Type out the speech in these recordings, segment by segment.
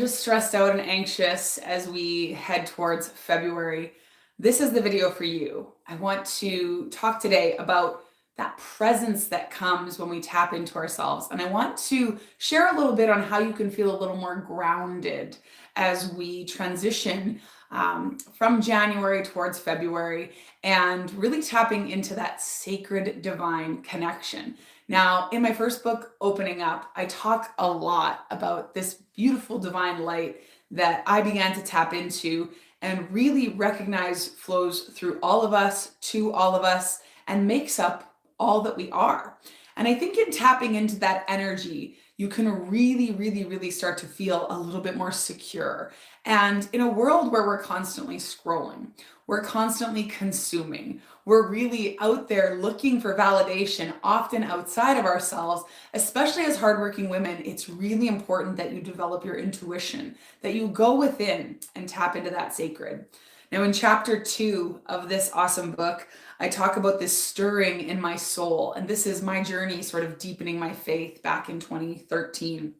Just stressed out and anxious as we head towards February, this is the video for you. I want to talk today about that presence that comes when we tap into ourselves. And I want to share a little bit on how you can feel a little more grounded as we transition from January towards February and really tapping into that sacred divine connection. Now, in my first book, Opening Up, I talk a lot about this beautiful divine light that I began to tap into and really recognize flows through all of us, to all of us, and makes up all that we are. And I think in tapping into that energy, you can really start to feel a little bit more secure. And in a world where we're constantly scrolling, we're constantly consuming, we're really out there looking for validation, often outside of ourselves, especially as hardworking women, it's really important that you develop your intuition, that you go within and tap into that sacred. Now, in chapter 2 of this awesome book, I talk about this stirring in my soul, and this is my journey sort of deepening my faith back in 2013.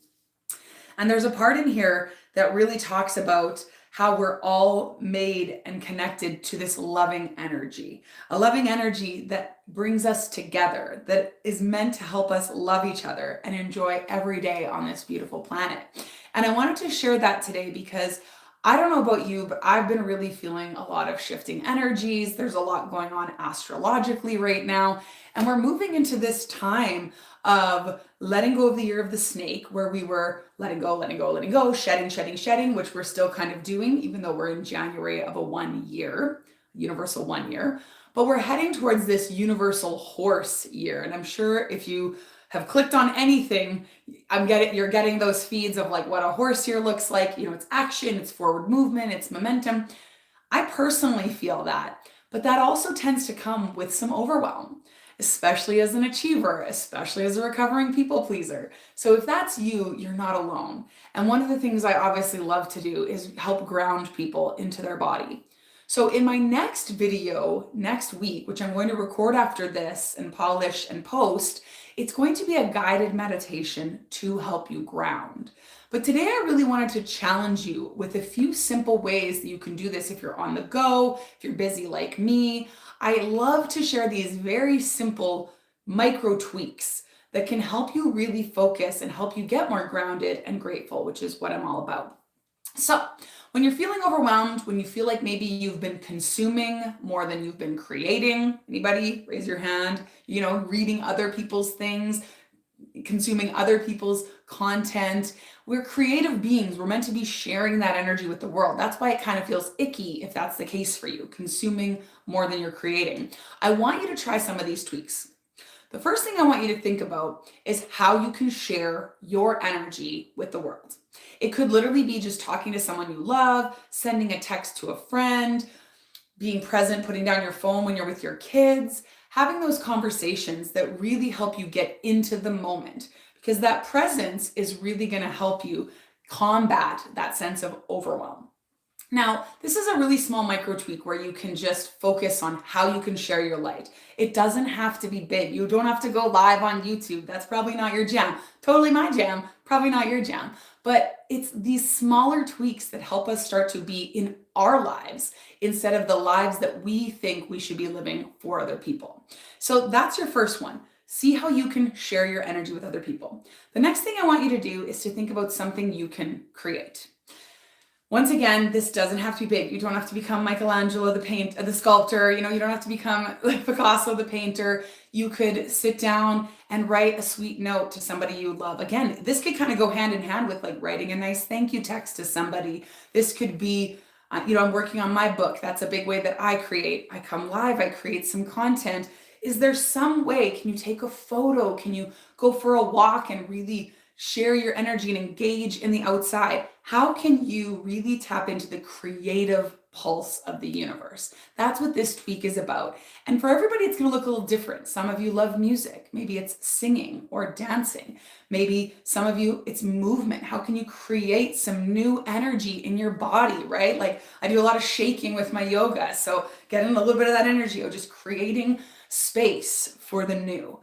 And there's a part in here that really talks about how we're all made and connected to this loving energy, a loving energy that brings us together, that is meant to help us love each other and enjoy every day on this beautiful planet. And I wanted to share that today because I don't know about you, but I've been really feeling a lot of shifting energies. There's a lot going on astrologically right now. And we're moving into this time of letting go of the year of the snake, where we were letting go, shedding, which we're still kind of doing, even though we're in January of a 1 year, universal 1 year. But we're heading towards this universal horse year. And I'm sure if you have clicked on anything, you're getting those feeds of like what a horse year looks like. You know, it's action, it's forward movement, it's momentum. I personally feel that, but that also tends to come with some overwhelm, especially as an achiever, especially as a recovering people pleaser. So if that's you, you're not alone. And one of the things I obviously love to do is help ground people into their body. So in my next video next week, which I'm going to record after this and polish and post, it's going to be a guided meditation to help you ground. But today I really wanted to challenge you with a few simple ways that you can do this if you're on the go, if you're busy like me. I love to share these very simple micro tweaks that can help you really focus and help you get more grounded and grateful, which is what I'm all about. So when you're feeling overwhelmed, when you feel like maybe you've been consuming more than you've been creating, anybody raise your hand, reading other people's things, consuming other people's content. We're creative beings. We're meant to be sharing that energy with the world. That's why it kind of feels icky if that's the case for you, consuming more than you're creating. I want you to try some of these tweaks. The first thing I want you to think about is how you can share your energy with the world. It could literally be just talking to someone you love, sending a text to a friend, being present, putting down your phone when you're with your kids, having those conversations that really help you get into the moment, because that presence is really going to help you combat that sense of overwhelm. Now, this is a really small micro tweak where you can just focus on how you can share your light. It doesn't have to be big. You don't have to go live on YouTube. That's probably not your jam. Totally my jam, probably not your jam. But it's these smaller tweaks that help us start to be in our lives instead of the lives that we think we should be living for other people. So that's your first one. See how you can share your energy with other people. The next thing I want you to do is to think about something you can create. Once again, this doesn't have to be big. You don't have to become Michelangelo, the sculptor. You don't have to become like Picasso, the painter. You could sit down and write a sweet note to somebody you love. Again, this could kind of go hand in hand with like writing a nice thank you text to somebody. This could be, I'm working on my book. That's a big way that I create. I come live, I create some content. Is there some way? Can you take a photo? Can you go for a walk and really share your energy and engage in the outside? How can you really tap into the creative pulse of the universe? That's what this tweak is about. And for everybody, it's going to look a little different. Some of you love music. Maybe it's singing or dancing. Maybe some of you, it's movement. How can you create some new energy in your body, right? Like I do a lot of shaking with my yoga. So getting a little bit of that energy of just creating space for the new.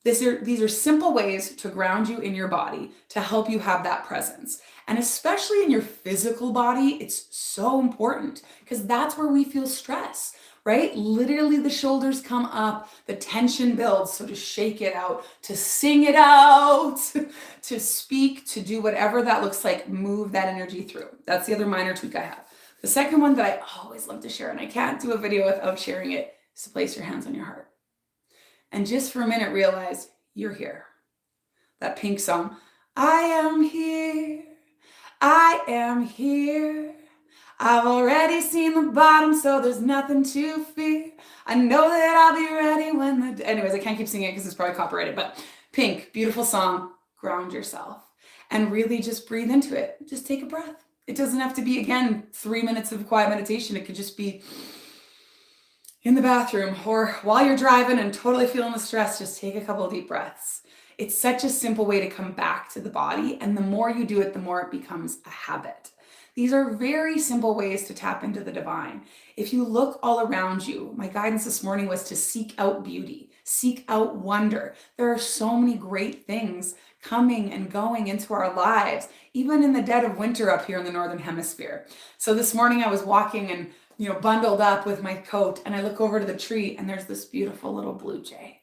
These are simple ways to ground you in your body to help you have that presence. And especially in your physical body, it's so important because that's where we feel stress, right? Literally, the shoulders come up, the tension builds. So to shake it out, to sing it out, to speak, to do whatever that looks like, move that energy through. That's the other minor tweak I have. The second one that I always love to share, and I can't do a video without sharing it, is to place your hands on your heart. And just for a minute, realize you're here. That Pink song, I am here, I am here. I've already seen the bottom, so there's nothing to fear. I know that I'll be ready when the... Anyways, I can't keep singing it because it's probably copyrighted, but Pink, beautiful song. Ground yourself and really just breathe into it. Just take a breath. It doesn't have to be, again, 3 minutes of quiet meditation. It could just be in the bathroom or while you're driving and totally feeling the stress, just take a couple of deep breaths. It's such a simple way to come back to the body. And the more you do it, the more it becomes a habit. These are very simple ways to tap into the divine. If you look all around you, my guidance this morning was to seek out beauty, seek out wonder. There are so many great things coming and going into our lives, even in the dead of winter up here in the Northern Hemisphere. So this morning I was walking and bundled up with my coat, and I look over to the tree and there's this beautiful little blue jay.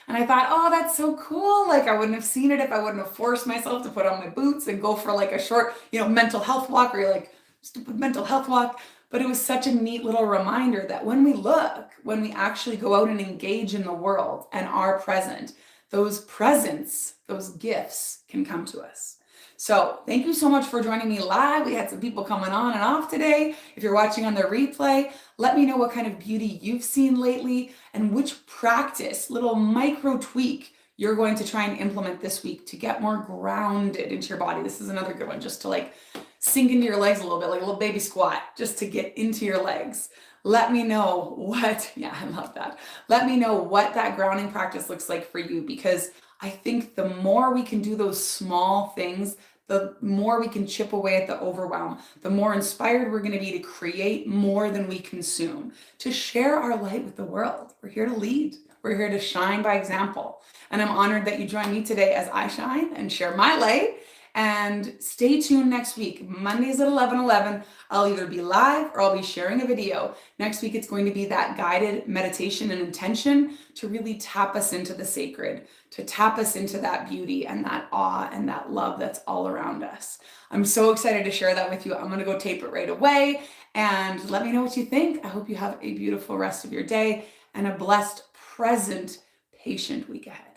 And I thought, oh, that's so cool. Like, I wouldn't have seen it if I wouldn't have forced myself to put on my boots and go for like a short, mental health walk, or like stupid mental health walk. But it was such a neat little reminder that when we actually go out and engage in the world and are present, those presents, those gifts can come to us. So thank you so much for joining me live. We had some people coming on and off today. If you're watching on the replay, let me know what kind of beauty you've seen lately and which practice, little micro tweak you're going to try and implement this week to get more grounded into your body. This is another good one, just to like sink into your legs a little bit, like a little baby squat, just to get into your legs. Let me know I love that. Let me know what that grounding practice looks like for you, because I think the more we can do those small things, the more we can chip away at the overwhelm, the more inspired we're going to be to create more than we consume, to share our light with the world. We're here to lead. We're here to shine by example. And I'm honored that you joined me today as I shine and share my light. And stay tuned next week. Mondays at 11:11. I'll either be live or I'll be sharing a video. Next week, it's going to be that guided meditation and intention to really tap us into the sacred, to tap us into that beauty and that awe and that love that's all around us. I'm so excited to share that with you. I'm going to go tape it right away and let me know what you think. I hope you have a beautiful rest of your day and a blessed, present, patient week ahead.